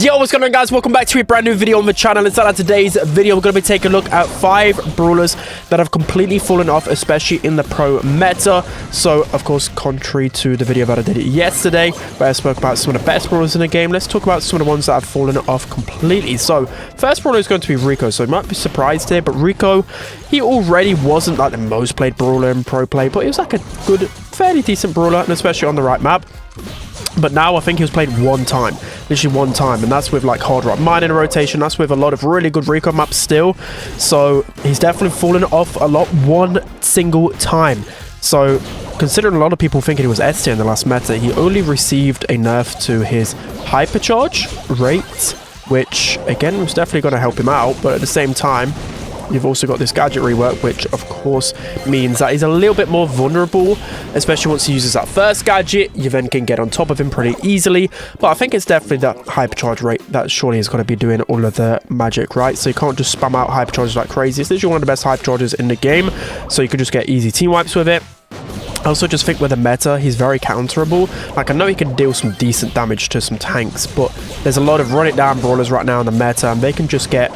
Yo, what's going on, guys? Welcome back to a brand new video on the channel. Inside of today's video, we're going to be taking a look at 5 brawlers that have completely fallen off, especially in the pro meta. So, of course, contrary to the video that I did yesterday, where I spoke about some of the best brawlers in the game, let's talk about some of the ones that have fallen off completely. So, first brawler is going to be Rico. So, you might be surprised here, but Rico, he already wasn't like the most played brawler in pro play, but he was like a good, fairly decent brawler, and especially on the right map. But now I think he was played one time, literally one time, and that's with like hard rock mine in a rotation. That's with a lot of really good Rico maps still. So he's definitely fallen off a lot one single time. So considering a lot of people thinking he was S tier in the last meta, he only received a nerf to his hypercharge rate, which again was definitely going to help him out. But at the same time, you've also got this gadget rework, which of course means that he's a little bit more vulnerable, especially once he uses that first gadget. You then can get on top of him pretty easily. But I think it's definitely that hypercharge rate that surely is going to be doing all of the magic, right? So you can't just spam out hypercharges like crazy. It's literally one of the best hypercharges in the game, so you can just get easy team wipes with it. I also just think with the meta, he's very counterable. Like, I know he can deal some decent damage to some tanks, but there's a lot of run it down brawlers right now in the meta, and they can just get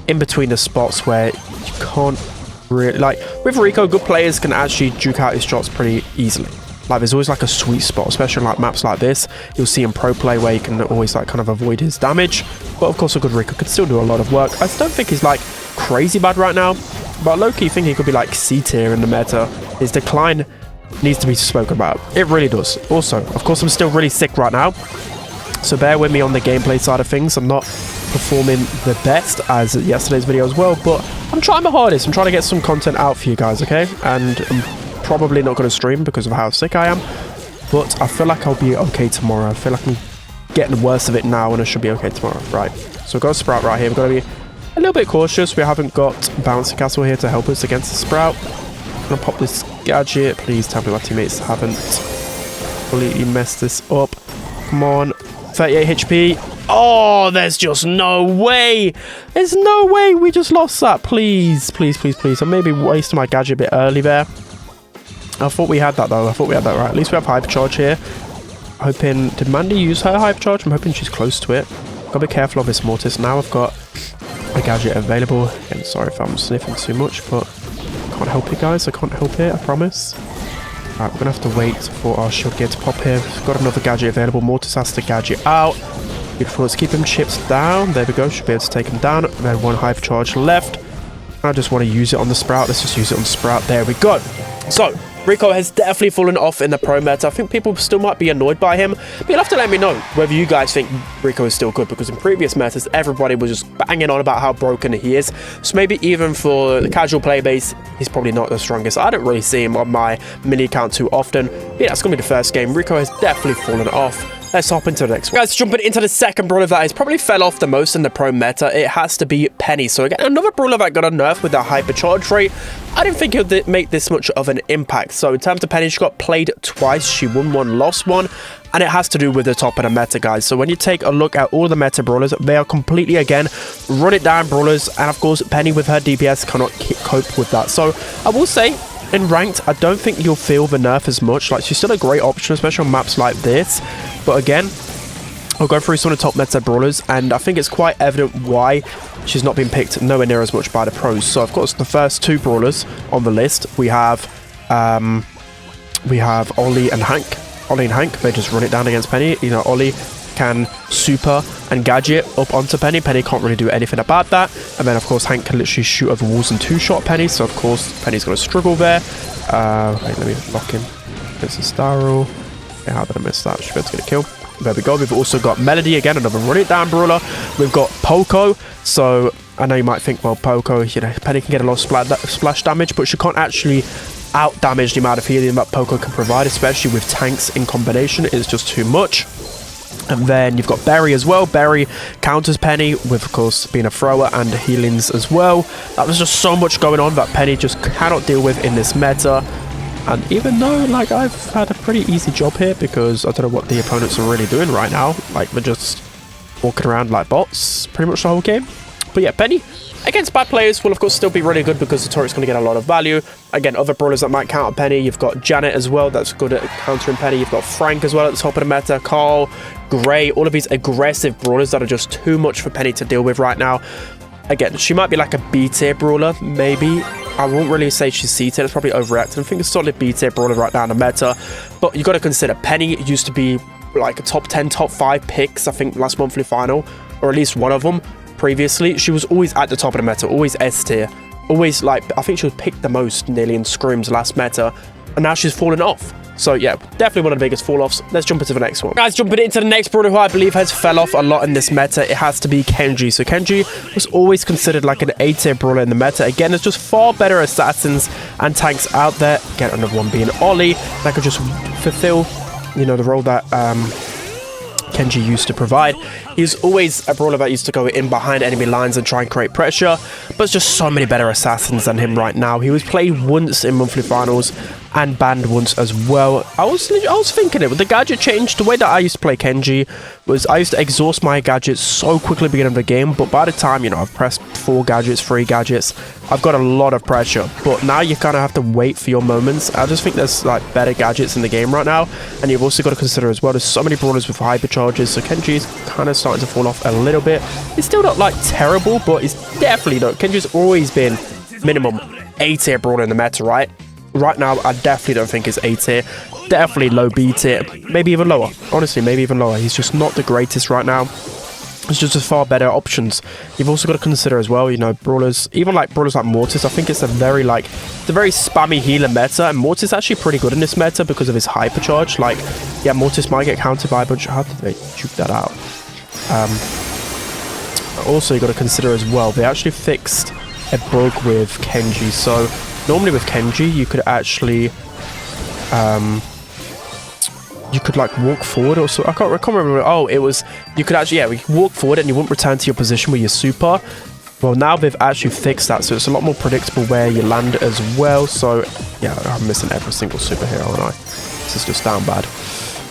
in between the spots where you can't really, like with Rico, good players can actually duke out his shots pretty easily. Like, there's always like a sweet spot, especially on like maps like this. You'll see in pro play where you can always like kind of avoid his damage. But of course, a good Rico could still do a lot of work. I don't think he's like crazy bad right now, but low-key think he could be like C tier in the meta. His decline needs to be spoken about. It really does. Also, of course, I'm still really sick right now, so bear with me on the gameplay side of things. I'm not performing the best as yesterday's video as well, but I'm trying my hardest. I'm trying to get some content out for you guys, okay? And I'm probably not going to stream because of how sick I am, but I feel like I'll be okay tomorrow. I feel like I'm getting the worst of it now, and I should be okay tomorrow. Right, so we've got a Sprout right here. We've got to be a little bit cautious. We haven't got Bouncy Castle here to help us against the Sprout. I'm going to pop this gadget. Please tell me my teammates haven't completely messed this up. Come on. 38 HP. Oh, there's just no way. There's no way we just lost that. Please, please, please, please. I maybe wasted my gadget a bit early there. I thought we had that, though. I thought we had that right. At least we have hypercharge here. Hoping, did Mandy use her hypercharge? I'm hoping she's close to it. Gotta be careful of this Mortis. Now I've got a gadget available. Again, sorry if I'm sniffing too much, but I can't help it, guys. I can't help it, I promise. Right, we're going to have to wait for our shield gear to pop here. We've got another gadget available. Mortis has to gadget out. Beautiful. Let's keep him chips down. There we go. Should be able to take him down. Then one hypercharge left. I just want to use it on the Sprout. Let's just use it on the Sprout. There we go. So, Rico has definitely fallen off in the pro meta. I think people still might be annoyed by him, but you'll have to let me know whether you guys think Rico is still good, because in previous metas, everybody was just banging on about how broken he is. So maybe even for the casual play base, he's probably not the strongest. I don't really see him on my mini account too often. But yeah, it's going to be the first game. Rico has definitely fallen off. Let's hop into the next one. Guys, jumping into the second brawler that has probably fell off the most in the pro meta, it has to be Penny. So again, another brawler that got a nerf with that hypercharge rate. I didn't think it would make this much of an impact. So in terms of Penny, she got played twice. She won one, lost one. And it has to do with the top of the meta, guys. So when you take a look at all the meta brawlers, they are completely, again, run it down brawlers. And of course, Penny with her DPS cannot cope with that. So I will say, in ranked, I don't think you'll feel the nerf as much. Like, she's still a great option, especially on maps like this. But again, I'll go through some of the top meta brawlers, and I think it's quite evident why she's not been picked nowhere near as much by the pros. So of course, the first 2 brawlers on the list, we have Ollie and Hank. Ollie and Hank, they just run it down against Penny. You know, Ollie can super and gadget up onto Penny. Penny can't really do anything about that. And then of course, Hank can literally shoot over walls and 2-shot Penny. So of course, Penny's going to struggle there. Wait, let me lock him. It's a Starro. Okay, how did I miss that? Should be able to get a kill. There we go. We've also got Melody again, another run it down brawler. We've got Poco. So I know you might think, well, Poco, you know, Penny can get a lot of splash damage, but she can't actually out damage the amount of healing that Poco can provide, especially with tanks in combination. It's just too much. And then you've got Berry as well. Berry counters Penny with, of course, being a thrower and healings as well. That was just so much going on that Penny just cannot deal with in this meta. And even though, like, I've had a pretty easy job here, because I don't know what the opponents are really doing right now. Like, they're just walking around like bots pretty much the whole game. But yeah, Penny against bad players will of course still be really good, because the turret's going to get a lot of value. Again, other brawlers that might counter Penny, you've got Janet as well, that's good at countering Penny. You've got Frank as well at the top of the meta, Carl, Gray, all of these aggressive brawlers that are just too much for Penny to deal with right now. Again, she might be like a B tier brawler, maybe. I won't really say she's C tier, it's probably overreacting. I think it's a solid B tier brawler right now in the meta. But you got to consider, Penny used to be like a top 10, top 5 picks, I think, last monthly final, or at least one of them previously. She was always at the top of the meta, always S tier. Always, like, I think she was picked the most nearly in scrims last meta, and now she's fallen off. So yeah, definitely one of the biggest fall-offs. Let's jump into the next one. Guys, jumping into the next brawler who I believe has fell off a lot in this meta, it has to be Kenji. So Kenji was always considered like an A tier brawler in the meta. Again, there's just far better assassins and tanks out there. Again, another one being Ollie, that could just fulfill, you know, the role that Kenji used to provide. He's always a brawler that used to go in behind enemy lines and try and create pressure, but there's just so many better assassins than him right now. He was played once in monthly finals and banned once as well. I was thinking it with the gadget change. The way that I used to play Kenji was I used to exhaust my gadgets so quickly at the beginning of the game, but by the time, you know, I've pressed 4 gadgets, 3 gadgets, I've got a lot of pressure. But now you kind of have to wait for your moments. I just think there's like better gadgets in the game right now, and you've also got to consider as well, there's so many brawlers with hypercharges, so Kenji's kind of starting to fall off a little bit. He's still not like terrible, but he's definitely not. Kenji's always been minimum A tier brawler in the meta, right? Right now, I definitely don't think he's A tier. Definitely low B tier. Maybe even lower. Honestly, maybe even lower. He's just not the greatest right now. It's just far better options. You've also got to consider as well, you know, brawlers, even like brawlers like Mortis. I think it's a very spammy healer meta, and Mortis is actually pretty good in this meta because of his hypercharge. Like, yeah, Mortis might get countered by a bunch. How did they juke that out? Also, you got to consider as well, they actually fixed a bug with Kenji. So normally with Kenji, you could actually you could like walk forward or so. I can't remember. Oh, it was, you could actually, yeah, we walk forward and you wouldn't return to your position with your super. Well, now they've actually fixed that, so it's a lot more predictable where you land as well. So yeah, I'm missing every single super here, aren't I? This is just down bad.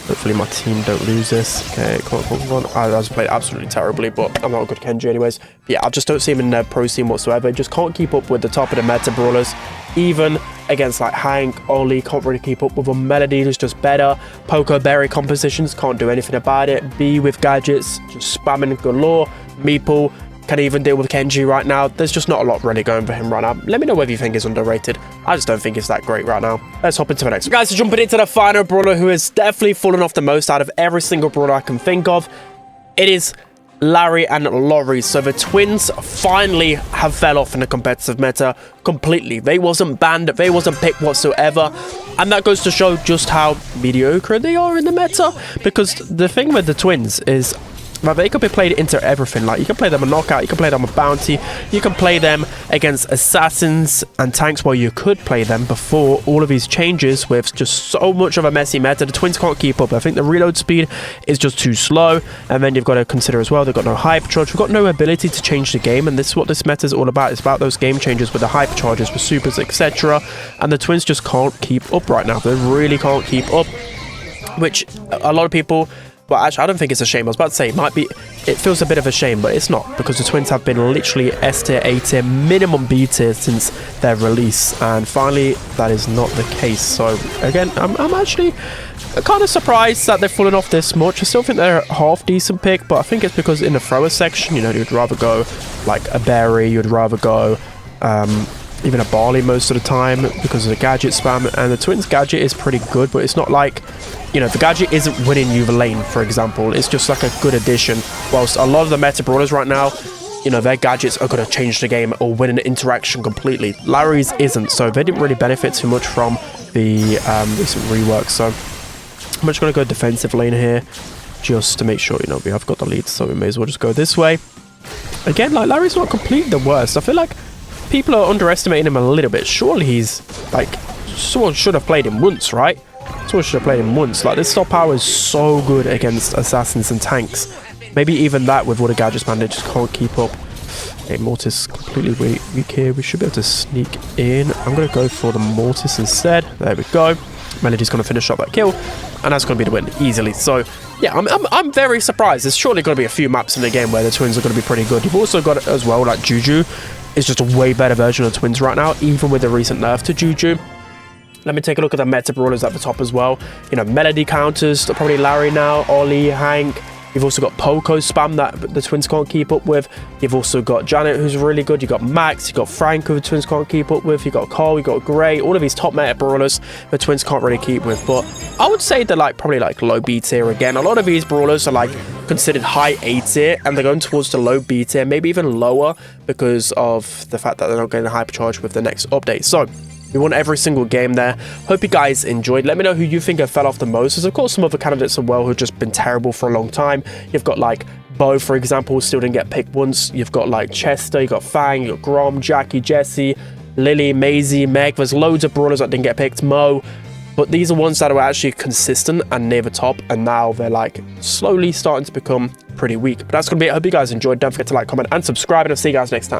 Hopefully my team don't lose this. Okay, come on. I was played absolutely terribly, but I'm not a good Kenji anyways. But yeah, I just don't see him in their pro team whatsoever. Just can't keep up with the top of the meta brawlers. Even against like Hank, Ollie, can't really keep up with them. Melody is just better. Poco Berry compositions, can't do anything about it. B with gadgets, just spamming galore. Meeple can even deal with Kenji right now. There's just not a lot really going for him right now. Let me know whether you think he's underrated. I just don't think it's that great right now. Let's hop into the next one. Guys, so jumping into the final brawler who has definitely fallen off the most out of every single brawler I can think of. It is Lawrie and Lawrie. So the twins finally have fell off in the competitive meta completely. They wasn't banned, they wasn't picked whatsoever, and that goes to show just how mediocre they are in the meta. Because the thing with the twins is, like, they could be played into everything. Like, you can play them a knockout, you can play them a bounty, you can play them against assassins and tanks. Well, you could play them before all of these changes with just so much of a messy meta. The twins can't keep up. I think the reload speed is just too slow, and then you've got to consider as well, they've got no hypercharge, we've got no ability to change the game, and this is what this meta is all about. It's about those game changes with the hypercharges, with supers, etc. And the twins just can't keep up right now. They really can't keep up, which a lot of people, well, actually, I don't think it's a shame. I was about to say, it feels a bit of a shame, but it's not, because the twins have been literally S tier, A tier, minimum B tier since their release, and finally, that is not the case. So, again, I'm actually kind of surprised that they've fallen off this much. I still think they're a half decent pick, but I think it's because in the thrower section, you know, you'd rather go like a Berry, you'd rather go even a Barley most of the time because of the gadget spam, and the twins gadget is pretty good, but it's not like, you know, the gadget isn't winning you the lane, for example. It's just like a good addition, whilst a lot of the meta brawlers right now, you know, their gadgets are going to change the game or win an interaction completely. Lawrie's isn't, so they didn't really benefit too much from the recent rework. So I'm just going to go defensive lane here just to make sure, you know, we have got the lead, so we may as well just go this way. Again, like, Lawrie's not completely the worst. I feel like people are underestimating him a little bit. Surely he's, like, someone should have played him once, right? Someone should have played him once. Like, this star power is so good against assassins and tanks. Maybe even that with all the gadgets, man, they just can't keep up. Okay, Mortis completely weak here. We should be able to sneak in. I'm going to go for the Mortis instead. There we go. Melody's going to finish up that kill, and that's going to be the win easily. So yeah, I'm very surprised. There's surely going to be a few maps in the game where the twins are going to be pretty good. You've also got as well, like, Juju is just a way better version of twins right now, even with the recent nerf to Juju. let me take a look at the meta brawlers at the top as well. You know, melody counters, probably Lawrie now, Ollie, Hank. You've also got Poco spam that the twins can't keep up with. You've also got Janet, who's really good. You've got Max, you've got Frank, who the twins can't keep up with. You've got Cole, you've got Gray. All of these top meta brawlers the twins can't really keep with. But I would say they're like probably like low B tier again. A lot of these brawlers are like considered high A tier, and they're going towards the low B tier, maybe even lower, because of the fact that they're not getting hypercharged with the next update. So we won every single game there. Hope you guys enjoyed. Let me know who you think have fell off the most. There's of course some other candidates as well who've just been terrible for a long time. You've got like Bo, for example, still didn't get picked once. You've got like Chester, you got Fang, you got Grom, Jackie, Jesse, Lily, Maisie, Meg. There's loads of brawlers that didn't get picked. Mo. But these are ones that are actually consistent and near the top, and now they're like slowly starting to become pretty weak. But that's gonna be it. I hope you guys enjoyed. Don't forget to like, comment, and subscribe, and I'll see you guys next time.